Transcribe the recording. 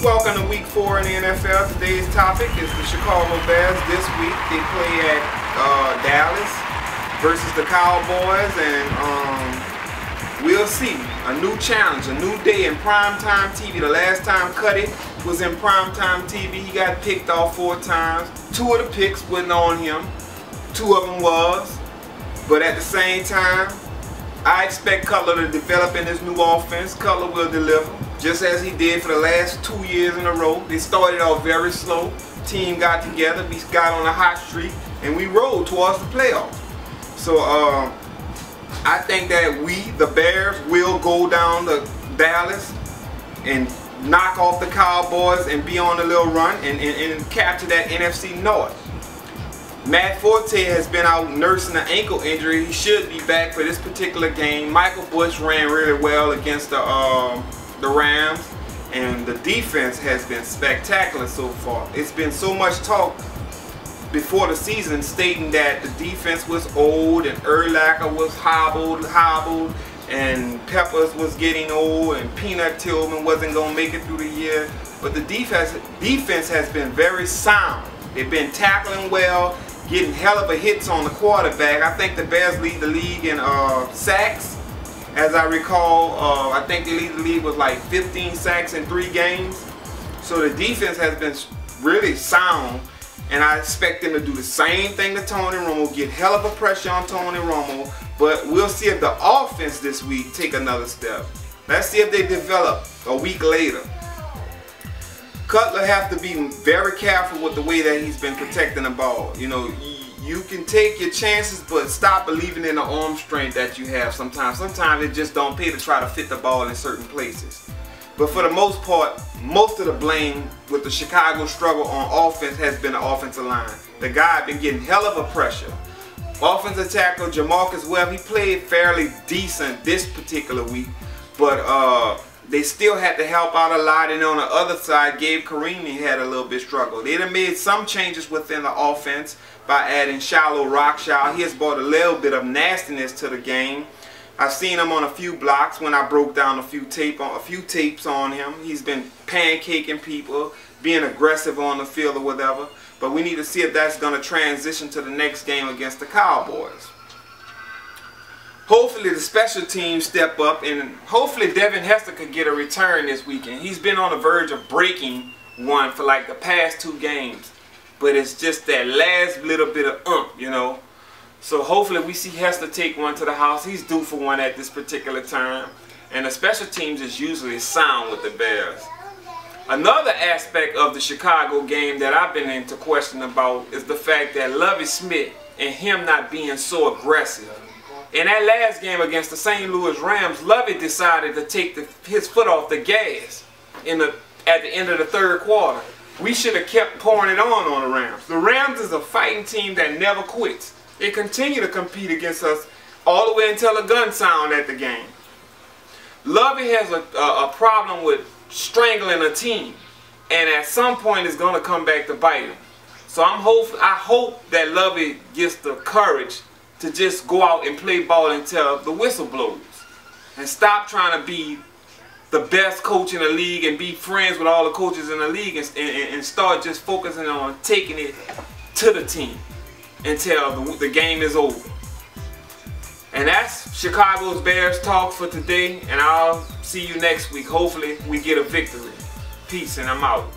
Welcome to week 4 in the NFL. Today's topic is the Chicago Bears. This week they play at Dallas versus the Cowboys, and we'll see. A new challenge, a new day in primetime TV. The last time Cuddy was in primetime TV, he got picked off 4 times. 2 of the picks wasn't on him. 2 of them was. But at the same time, I expect Cutler to develop in this new offense. Cutler will deliver, just as he did for the last 2 years in a row. They started off very slow. Team got together, we got on a hot streak, and we rolled towards the playoffs. So I think that we, the Bears, will go down to Dallas and knock off the Cowboys and be on a little run and capture that NFC North. Matt Forte has been out nursing an ankle injury. He should be back for this particular game. Michael Bush ran really well against the Rams, and the defense has been spectacular so far. It's been so much talk before the season stating that the defense was old and Urlacher was hobbled, and Peppers was getting old, and Peanut Tillman wasn't going to make it through the year. But the defense has been very sound. They've been tackling well, getting hell of a hits on the quarterback. I think the Bears lead the league in sacks. As I recall, I think they lead the league with like 15 sacks in 3 games. So the defense has been really sound, and I expect them to do the same thing to Tony Romo, get hell of a pressure on Tony Romo, but we'll see if the offense this week take another step. Let's see if they develop a week later. Cutler have to be very careful with the way that he's been protecting the ball. You know, you can take your chances, but stop believing in the arm strength that you have sometimes. Sometimes it just don't pay to try to fit the ball in certain places. But for the most part, most of the blame with the Chicago struggle on offense has been the offensive line. The guy been getting hell of a pressure. Offensive tackle Jamarcus Webb, he played fairly decent this particular week, but they still had to help out a lot, and on the other side, Gabe Carimi had a little bit struggle. They done made some changes within the offense by adding Shiloh Rockshaw. He has brought a little bit of nastiness to the game. I've seen him on a few blocks when I broke down a few tapes on him. He's been pancaking people, being aggressive on the field or whatever. But we need to see if that's going to transition to the next game against the Cowboys. Hopefully the special teams step up, and hopefully Devin Hester could get a return this weekend. He's been on the verge of breaking one for like the past 2 games. But it's just that last little bit of you know. So hopefully we see Hester take one to the house. He's due for one at this particular time. And the special teams is usually sound with the Bears. Another aspect of the Chicago game that I've been into question about is the fact that Lovie Smith and him not being so aggressive. In that last game against the St. Louis Rams, Lovie decided to take his foot off the gas at the end of the 3rd quarter. We should have kept pouring it on the Rams. The Rams is a fighting team that never quits. They continue to compete against us all the way until a gun sound at the game. Lovie has a problem with strangling a team, and at some point it's going to come back to bite him. So I hope that Lovie gets the courage to just go out and play ball until the whistle blows, and stop trying to be the best coach in the league and be friends with all the coaches in the league, and start just focusing on taking it to the team until the game is over. And that's Chicago's Bears talk for today, and I'll see you next week. Hopefully we get a victory. Peace, and I'm out.